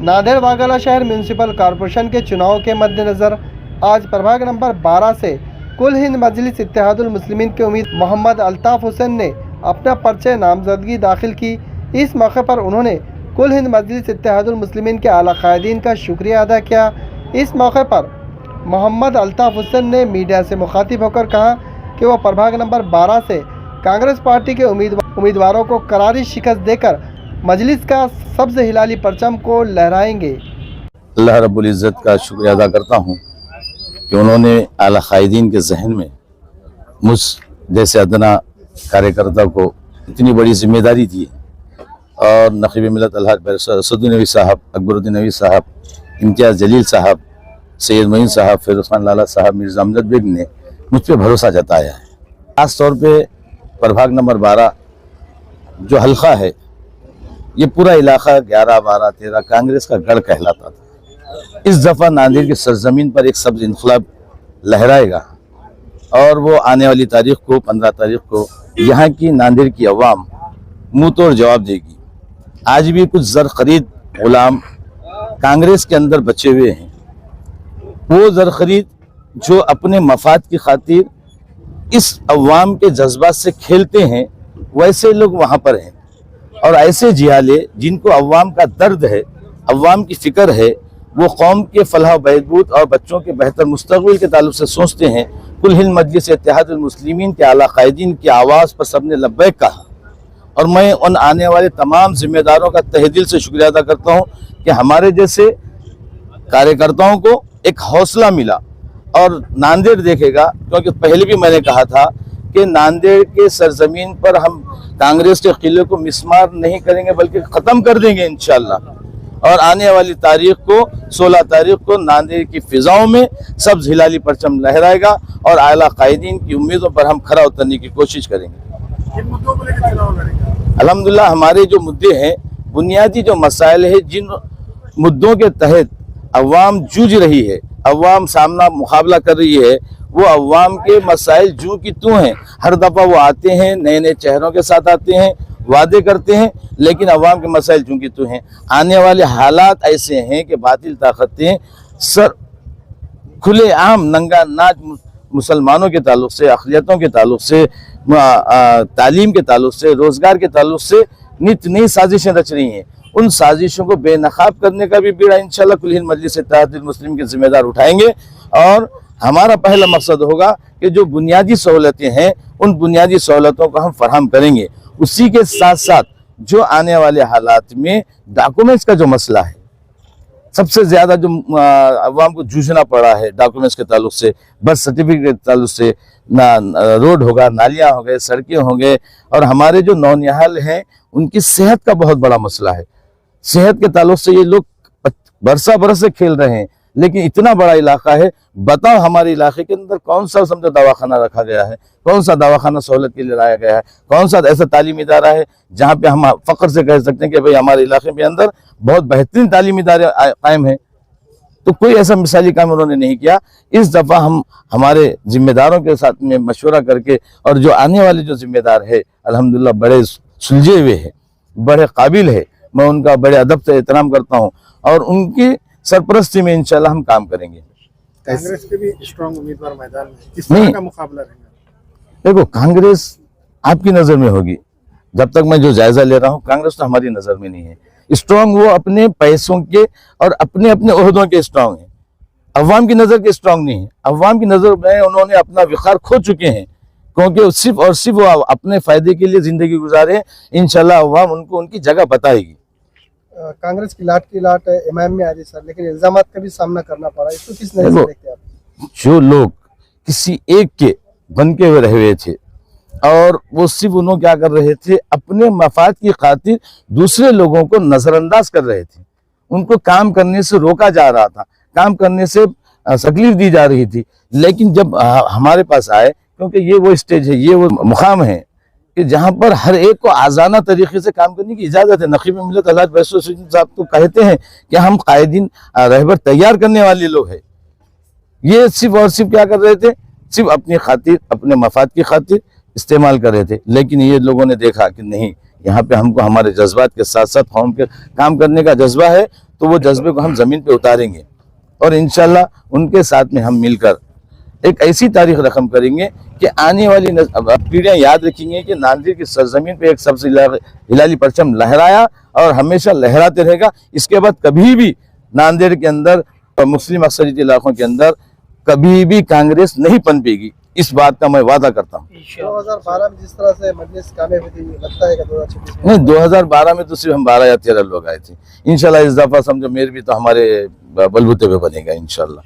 नांदेड़ वाघला शहर municipal corporation के चुनाव के मद्देनज़र आज प्रभाग नंबर 12 से कुल हिंद मजलिस इत्तेहादुल मुस्लिमीन के उम्मीद मोहम्मद अल्ताफ़ हुसैन ने अपना पर्चे नामजदगी दाखिल की। इस मौके पर उन्होंने कुल हिंद मजलिस इत्तेहादुल मुस्लिमीन के आला कायदीन का शुक्रिया अदा किया। इस मौके पर मोहम्मद अल्ताफ़ हुसैन ने मीडिया से मुखातिब होकर कहा कि वह प्रभाग नंबर 12 से कांग्रेस पार्टी के उम्मीदवारों को करारी शिकस्त देकर मजलिस का सब्ज़ हिलाली परचम को लहराएंगे। अल्लाह रब्बुल इज़्ज़त का शुक्रिया अदा करता हूँ कि उन्होंने आला कायदीन के जहन में मुझ जैसे अदना कार्यकर्ता को इतनी बड़ी जिम्मेदारी दी है और नक़ीब मिल्लत अलहाज असदुद्दीन नवी साहब, अकबरुद्दीन नवी साहब, इम्तियाज़ जलील साहब, सैयद मोइन साहब, फिरोज़ खान लाला साहब, मिर्ज़ा अमजद बेग ने मुझ पर भरोसा जताया है। ख़ास तौर पे प्रभाग नंबर 12 जो हल्का है, ये पूरा इलाका 11, 12, 13 कांग्रेस का गढ़ कहलाता था। इस दफ़ा नांदेड़ की सरजमीन पर एक सब्ज़ इनकलाब लहराएगा और वो आने वाली तारीख को 15 तारीख को यहाँ की नांदेड़ की अवाम मुँह तोड़ जवाब देगी। आज भी कुछ ज़र खरीद गुलाम कांग्रेस के अंदर बचे हुए हैं। वो ज़र खरीद जो अपने मफाद की खातिर इस अवाम के जज्बात से खेलते हैं, वैसे लोग वहाँ पर हैं। और ऐसे जियाले जिनको अवाम का दर्द है, अवाम की फ़िक्र है, वो कौम के फलाह बहबूद और बच्चों के बेहतर मुस्तक़बिल के ताल्लुक़ से सोचते हैं। कुल हिंद मजलिस इत्तेहादुल मुस्लिमीन के आला कायदीन की आवाज़ पर सबने लब्बैक कहा और मैं उन आने वाले तमाम जिम्मेदारों का तहे दिल से शुक्रिया अदा करता हूँ कि हमारे जैसे कार्यकर्ताओं को एक हौसला मिला और नांदेड़ देखेगा। क्योंकि पहले भी मैंने कहा था कि नांदेड़ के सरजमीन पर हम कांग्रेस के किले को मिसमार नहीं करेंगे बल्कि ख़त्म कर देंगे इंशाअल्लाह। और आने वाली तारीख को 16 तारीख को नांदेड़ की फ़िज़ाओं में सब्ज़ हिलाली परचम लहराएगा और आला कायदीन की उम्मीदों पर हम खरा उतरने की कोशिश करेंगे। अल्हम्दुलिल्लाह हमारे जो मुद्दे हैं, बुनियादी जो मसाइल है, जिन मुद्दों के तहत अवाम जूझ रही है, अवाम सामना मुकाबला कर रही है, वो अवाम के मसाइल जू की तू हैं। हर दफ़ा वो आते हैं, नए नए चेहरों के साथ आते हैं, वादे करते हैं, लेकिन अवाम के मसाइल जू की तू हैं। आने वाले हालात ऐसे हैं कि बातिल ताकतें सर खुले आम नंगा नाच मुसलमानों के ताल्लुक से, अक़लियतों के ताल्लुक से, तालीम के ताल्लुक से, रोज़गार के ताल्लुक से नित नई साजिशें रच रही हैं। उन साजिशों को बेनकाब करने का भी बीड़ा इंशाअल्लाह कुल हिंद मजलिस इत्तेहादुल मुस्लिमीन के जिम्मेदार उठाएंगे। और हमारा पहला मकसद होगा कि जो बुनियादी सहूलतें हैं, उन बुनियादी सहूलतों को हम फराहम करेंगे। उसी के साथ साथ जो आने वाले हालात में डॉक्यूमेंट्स का जो मसला है, सबसे ज़्यादा जो अवाम को जूझना पड़ा है डॉक्यूमेंट्स के ताल्लुक से, बर्थ सर्टिफिकेट के ताल्लुक से, रोड होगा, नालियाँ हो गए, सड़कें हो गए, और हमारे जो नौनिहाल हैं उनकी सेहत का बहुत बड़ा मसला है। सेहत के ताल्लुक से ये लोग बरसा बरस से खेल रहे हैं, लेकिन इतना बड़ा इलाका है, बताओ हमारे इलाके के अंदर कौन सा समझो दवाखाना रखा गया है, कौन सा दवाखाना सहूलत के लिए लाया गया है, कौन सा ऐसा तालीमी इदारा है जहाँ पे हम फ़ख्र से कह सकते हैं कि भाई हमारे इलाके के अंदर बहुत बेहतरीन तालीमी इदारे कायम हैं। तो कोई ऐसा मिसाली काम उन्होंने नहीं किया। इस दफ़ा हम हमारे जिम्मेदारों के साथ में मशवरा करके, और जो आने वाले जो जिम्मेदार है अल्हम्दुलिल्लाह बड़े सुलझे हुए हैं, बड़े काबिल है, मैं उनका बड़े अदब से एहतराम करता हूँ और उनकी सरपरस्ती में इंशाल्लाह हम काम करेंगे। कांग्रेस के भी स्ट्रांग उम्मीदवार मैदान में, किस तरह का मुकाबला रहेगा? देखो, कांग्रेस आपकी नज़र में होगी, जब तक मैं जो जायजा ले रहा हूँ कांग्रेस तो हमारी नज़र में नहीं है। स्ट्रांग वो अपने पैसों के और अपने अपने ओहदों के स्ट्रांग हैं, अवाम की नज़र के स्ट्रांग नहीं है। अवाम की नज़र में उन्होंने अपना विकार खो चुके हैं, क्योंकि सिर्फ और सिर्फ वो अपने फ़ायदे के लिए ज़िंदगी गुजारे। इंशाल्लाह अवाम उनको उनकी जगह बताएगी। कांग्रेस की लाट इमाम में आ रही सर, लेकिन इल्जामात का भी सामना करना पड़ा, इसको किस नज़र से देखते हैं आप? जो लोग किसी एक के बन के हुए रहे हुए थे और वो सिर्फ उन्होंने क्या कर रहे थे, अपने मफाद की खातिर दूसरे लोगों को नज़रअंदाज कर रहे थे, उनको काम करने से रोका जा रहा था, काम करने से तकलीफ दी जा रही थी। लेकिन जब हमारे पास आए, क्योंकि ये वो स्टेज है, ये वो मुकाम है कि जहाँ पर हर एक को आज़ाना तरीके से काम करने की इजाज़त है। नक़ीब मिल्लत अलहाज बैसुर साहब तो कहते हैं कि हम कायदीन रहबर तैयार करने वाले लोग हैं। ये सिर्फ और सिर्फ क्या कर रहे थे, सिर्फ अपनी खातिर, अपने मफाद की खातिर इस्तेमाल कर रहे थे। लेकिन ये लोगों ने देखा कि नहीं, यहाँ पे हमको हमारे जज्बात के साथ साथ कौम के काम करने का जज्बा है, तो वो जज्बे को हम जमीन पे उतारेंगे और इंशाल्लाह उनके साथ में हम मिलकर एक ऐसी तारीख रकम करेंगे कि आने वाली पीढ़ियां याद रखेंगे कि नांदेड़ की सरजमीन पे एक सबसे हिलाली परचम लहराया और हमेशा लहराते रहेगा। इसके बाद कभी भी नांदेड़ के अंदर और मुस्लिम अक्सरियत इलाकों के अंदर कभी भी कांग्रेस नहीं पनपेगी, इस बात का मैं वादा करता हूँ। 2012 में जिस तरह से मजलिस कामयाब हुई थी, लगता है कि 2026 में नहीं, 2012 में तो सिर्फ हम 12 या 13 लोग आए थे। इंशाल्लाह इस दफा समझो मेयर भी तो हमारे बलबूते पे बनेगा इंशाल्लाह।